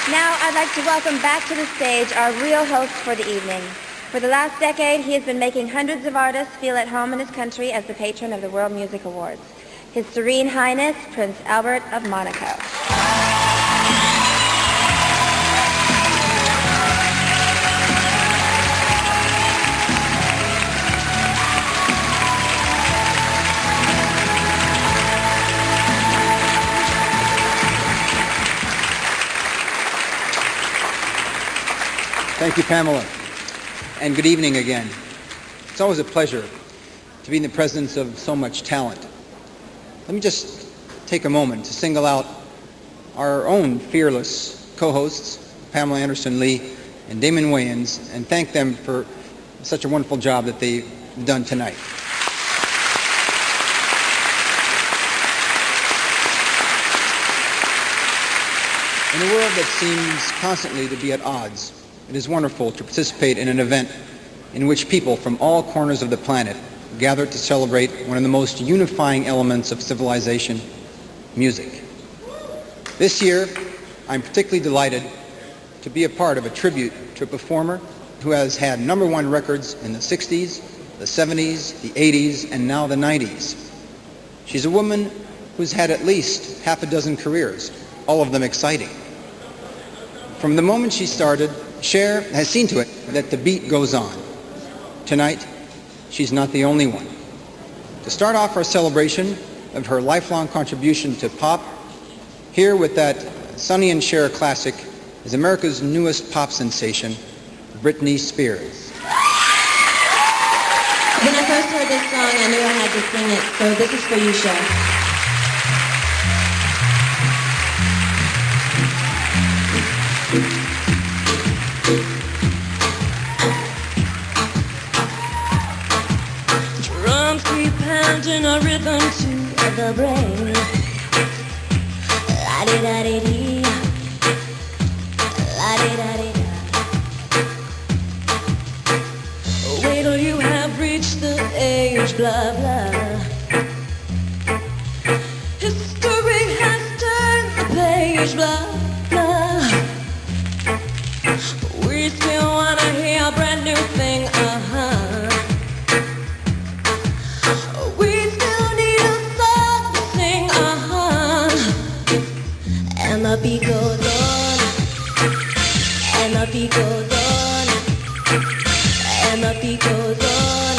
Now I'd like to welcome back to the stage our real host for the evening. For the last decade, he has been making hundreds of artists feel at home in his country as the patron of the World Music Awards. His Serene Highness, Prince Albert of Monaco. Thank you, Pamela, and good evening again. It's always a pleasure to be in the presence of so much talent. Let me just take a moment to single out our own fearless co-hosts, Pamela Anderson-Lee and Damon Wayans, and thank them for such a wonderful job that they've done tonight. In a world that seems constantly to be at odds, it is wonderful to participate in an event in which people from all corners of the planet gather to celebrate one of the most unifying elements of civilization, music. This year, I'm particularly delighted to be a part of a tribute to a performer who has had #1 records in the 60s, the 70s, the 80s, and now the 90s. She's a woman who's had at least half a dozen careers, all of them exciting. From the moment she started, Cher has seen to it that the beat goes on. Tonight, she's not the only one. To start off our celebration of her lifelong contribution to pop, here with that Sonny and Cher classic is America's newest pop sensation, Britney Spears. When I first heard this song, I knew I had to sing it, so this is for you, Cher. Drums keep pounding a rhythm to the brain. La-di-da-di-dee, la-di-da-di-da. Wait till you have reached the age, blah, blah. History has turned the page, blah, blah. We still wanna hear a brand new thing, We still need a song to sing, And the beat goes on, and the beat goes on, and the beat goes on,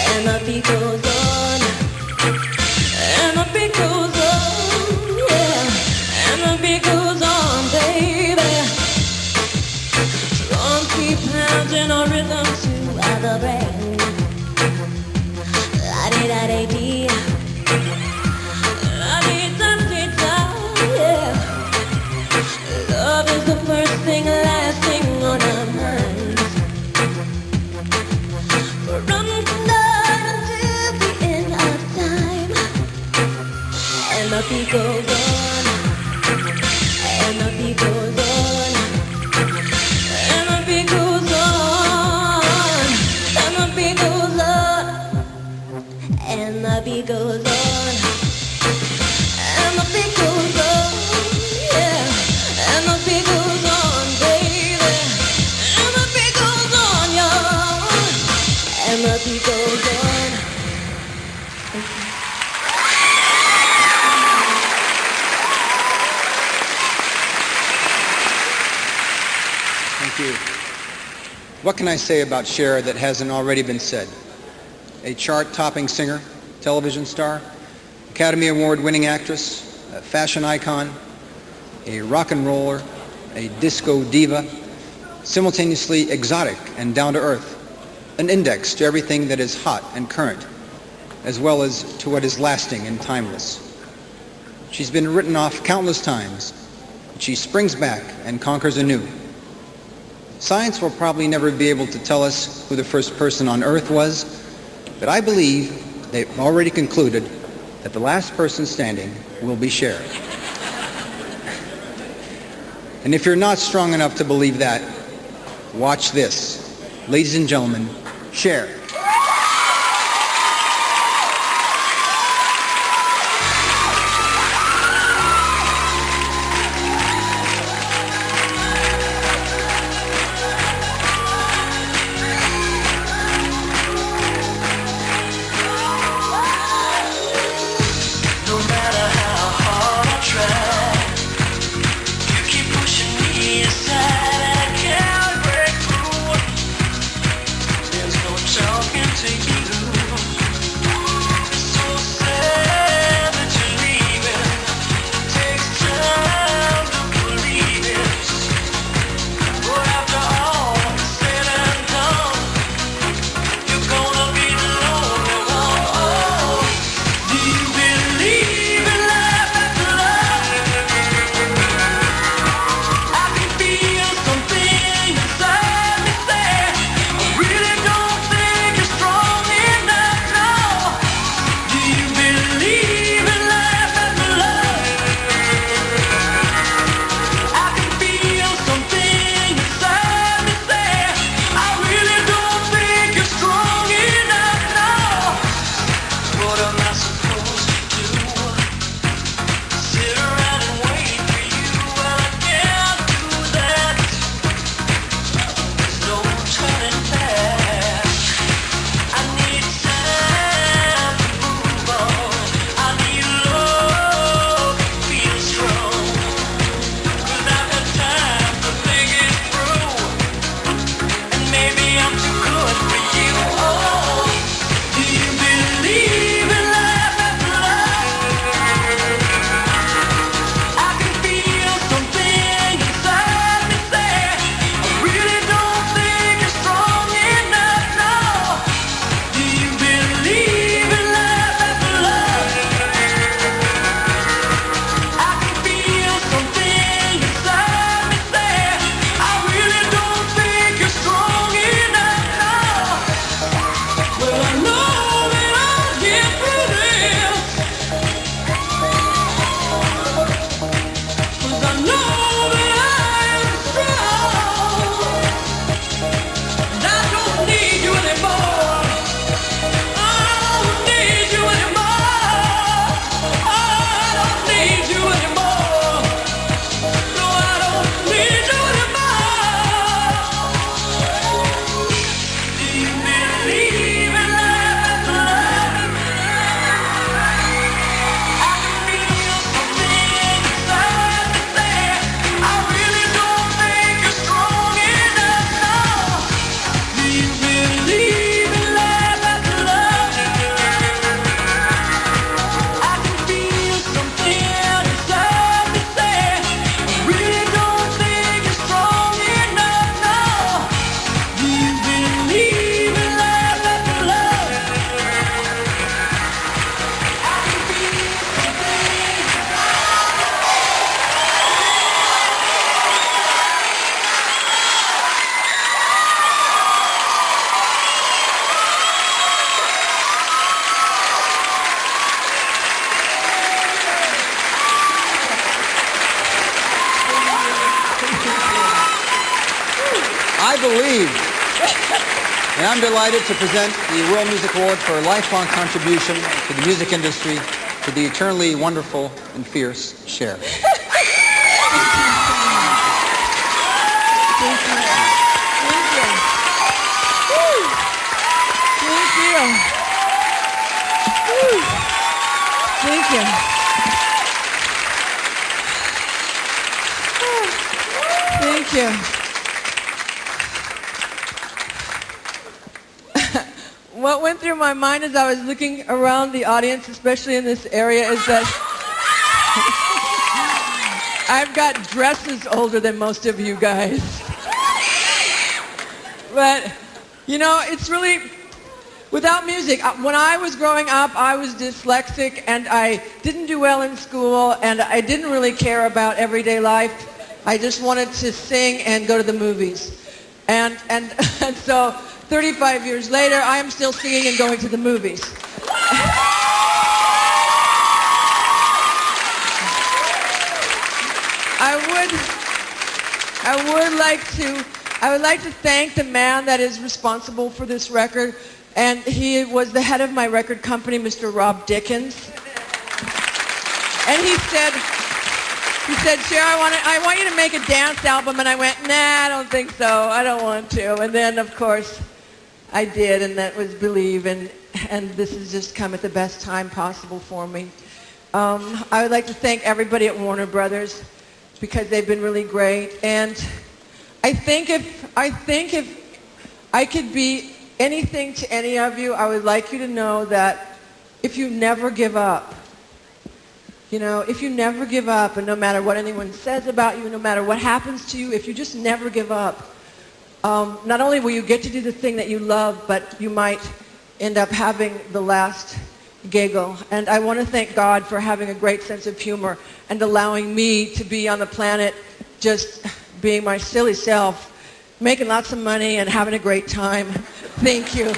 and the beat goes on, and the beat goes on, yeah, and the beat goes on, baby. Drums keep pounding a rhythm to the brain. La-di-da-di-dee, la-di-da-di-da, yeah. Love is the first thing lasting on our minds. From tonight until the end of time. And the beat goes on, and the beat goes on, and the beat goes on, and the beat goes on, and the beat goes on, and the beat goes on, yeah, and the beat goes on, baby, and the beat goes on, y'all, and the beat goes on. Thank you. What can I say about Cher that hasn't already been said? A chart-topping singer, television star, Academy Award-winning actress, a fashion icon, a rock and roller, a disco diva, simultaneously exotic and down-to-earth, an index to everything that is hot and current, as well as to what is lasting and timeless. She's been written off countless times, but she springs back and conquers anew. Science will probably never be able to tell us who the first person on Earth was, but I believe they've already concluded that the last person standing will be Cher. And if you're not strong enough to believe that, watch this. Ladies and gentlemen, Cher. I believe, and I'm delighted to present the World Music Award for a lifelong contribution to the music industry to the eternally wonderful and fierce Cher. Thank you. Thank you. What went through my mind as I was looking around the audience, especially in this area, is that I've got dresses older than most of you guys. But, you know, it's really, without music, when I was growing up, I was dyslexic and I didn't do well in school and I didn't really care about everyday life. I just wanted to sing and go to the movies. And so 35 years later, I am still singing and going to the movies. I would like to thank the man that is responsible for this record, and he was the head of my record company, Mr. Rob Dickens. And he said, Cher, I want you to make a dance album. And I went, nah, I don't think so. I don't want to. And then, of course, I did, and that was Believe. And this has just come at the best time possible for me. I would like to thank everybody at Warner Brothers because they've been really great. And I think if I could be anything to any of you, I would like you to know that if you never give up, you know, if you never give up, and no matter what anyone says about you, no matter what happens to you, if you just never give up, not only will you get to do the thing that you love, but you might end up having the last giggle. And I want to thank God for having a great sense of humor and allowing me to be on the planet just being my silly self, making lots of money and having a great time. Thank you.